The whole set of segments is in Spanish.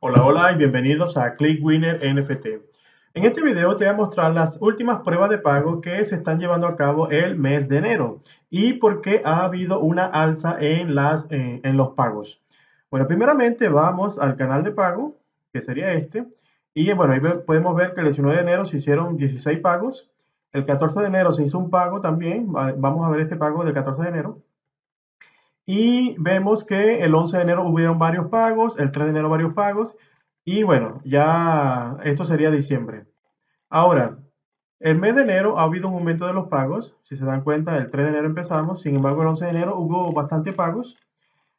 Hola, hola y bienvenidos a ClickWinner NFT. En este video te voy a mostrar las últimas pruebas de pago que se están llevando a cabo el mes de enero y por qué ha habido una alza en los pagos. Bueno, primeramente vamos al canal de pago, que sería este, y bueno, podemos ver que el 19 de enero se hicieron 16 pagos, el 14 de enero se hizo un pago también, vamos a ver este pago del 14 de enero. Y vemos que el 11 de enero hubieron varios pagos, el 3 de enero varios pagos, y bueno, ya esto sería diciembre. Ahora, el mes de enero ha habido un aumento de los pagos, si se dan cuenta, el 3 de enero empezamos, sin embargo el 11 de enero hubo bastante pagos,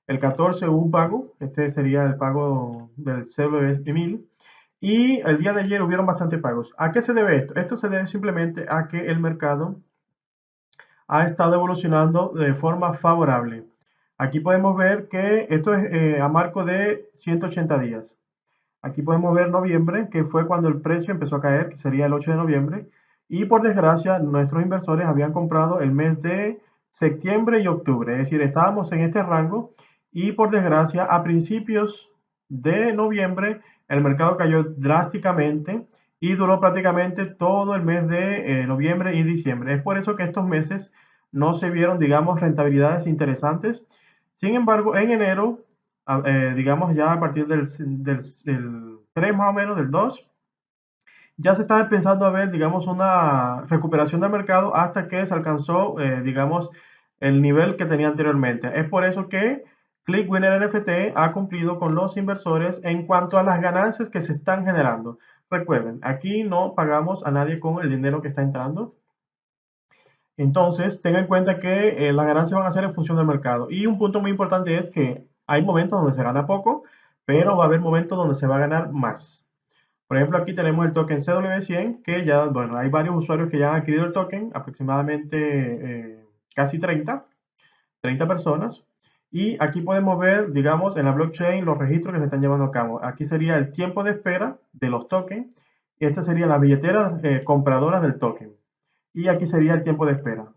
el 14 hubo un pago, este sería el pago del CW1000, y el día de ayer hubieron bastante pagos. ¿A qué se debe esto? Esto se debe simplemente a que el mercado ha estado evolucionando de forma favorable. Aquí podemos ver que esto es a marco de 180 días. Aquí podemos ver noviembre, que fue cuando el precio empezó a caer, que sería el 8 de noviembre. Y por desgracia, nuestros inversores habían comprado el mes de septiembre y octubre. Es decir, estábamos en este rango y por desgracia, a principios de noviembre, el mercado cayó drásticamente y duró prácticamente todo el mes de noviembre y diciembre. Es por eso que estos meses no se vieron, digamos, rentabilidades interesantes. Sin embargo, en enero, digamos ya a partir del 3 más o menos, del 2, ya se estaba pensando a ver, digamos, una recuperación del mercado hasta que se alcanzó, digamos, el nivel que tenía anteriormente. Es por eso que ClickWinner NFT ha cumplido con los inversores en cuanto a las ganancias que se están generando. Recuerden, aquí no pagamos a nadie con el dinero que está entrando. Entonces, tengan en cuenta que las ganancias van a ser en función del mercado. Y un punto muy importante es que hay momentos donde se gana poco, pero va a haber momentos donde se va a ganar más. Por ejemplo, aquí tenemos el token CW100, que ya, bueno, hay varios usuarios que ya han adquirido el token, aproximadamente casi 30 personas. Y aquí podemos ver, digamos, en la blockchain los registros que se están llevando a cabo. Aquí sería el tiempo de espera de los tokens. Esta sería la billetera compradora del token. Y aquí sería el tiempo de espera.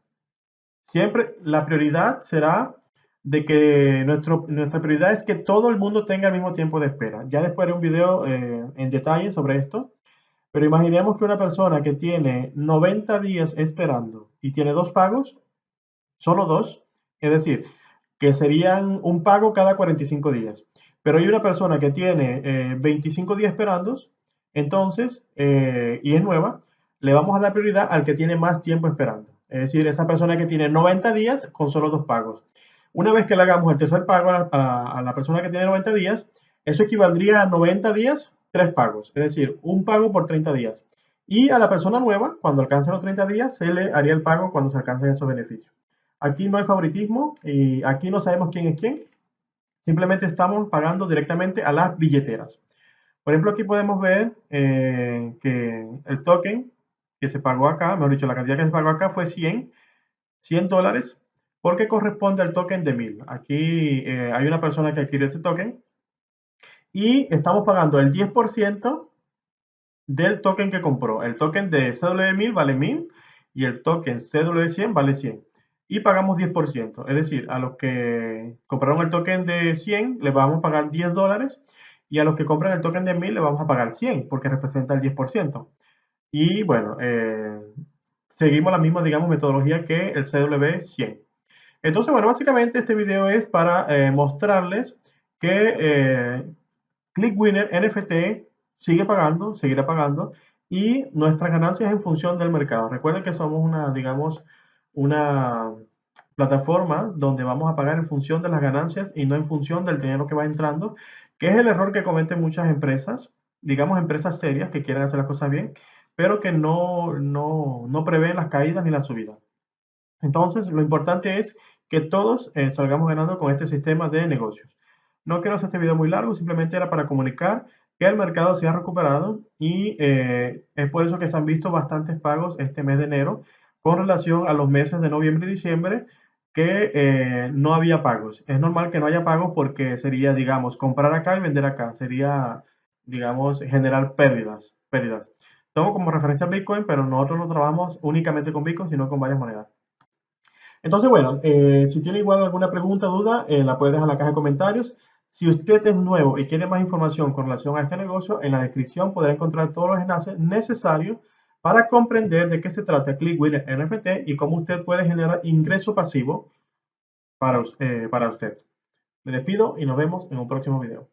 Siempre la prioridad será de que nuestra prioridad es que todo el mundo tenga el mismo tiempo de espera. Ya después haré un video en detalle sobre esto, pero imaginemos que una persona que tiene 90 días esperando y tiene dos pagos, solo dos, es decir, que serían un pago cada 45 días. Pero hay una persona que tiene 25 días esperando, entonces, y es nueva, le vamos a dar prioridad al que tiene más tiempo esperando. Es decir, esa persona que tiene 90 días con solo dos pagos. Una vez que le hagamos el tercer pago a la persona que tiene 90 días, eso equivaldría a 90 días, tres pagos. Es decir, un pago por 30 días. Y a la persona nueva, cuando alcance los 30 días, se le haría el pago cuando se alcancen esos beneficios. Aquí no hay favoritismo y aquí no sabemos quién es quién. Simplemente estamos pagando directamente a las billeteras. Por ejemplo, aquí podemos ver que el token que se pagó acá, mejor dicho, la cantidad que se pagó acá fue 100 dólares, porque corresponde al token de 1000. Aquí hay una persona que adquirió este token y estamos pagando el 10% del token que compró. El token de CW1000 vale 1000 y el token CW100 vale 100. Y pagamos 10%. Es decir, a los que compraron el token de 100 les vamos a pagar 10 dólares y a los que compran el token de 1000 le vamos a pagar 100 porque representa el 10%. Y bueno, seguimos la misma, digamos, metodología que el CW100. Entonces, bueno, básicamente este video es para mostrarles que ClickWinner NFT sigue pagando, seguirá pagando y nuestras ganancias en función del mercado. Recuerden que somos una, digamos, una plataforma donde vamos a pagar en función de las ganancias y no en función del dinero que va entrando, que es el error que cometen muchas empresas, digamos empresas serias que quieren hacer las cosas bien, pero que no prevén las caídas ni las subidas. Entonces, lo importante es que todos salgamos ganando con este sistema de negocios. No quiero hacer este video muy largo, simplemente era para comunicar que el mercado se ha recuperado y es por eso que se han visto bastantes pagos este mes de enero con relación a los meses de noviembre y diciembre que no había pagos. Es normal que no haya pagos porque sería, digamos, comprar acá y vender acá. Sería, digamos, generar pérdidas. Tomo como referencia Bitcoin, pero nosotros no trabajamos únicamente con Bitcoin, sino con varias monedas. Entonces, bueno, si tiene igual alguna pregunta, duda, la puedes dejar en la caja de comentarios. Si usted es nuevo y quiere más información con relación a este negocio, en la descripción podrá encontrar todos los enlaces necesarios para comprender de qué se trata ClickWinner NFT y cómo usted puede generar ingreso pasivo para usted. Me despido y nos vemos en un próximo video.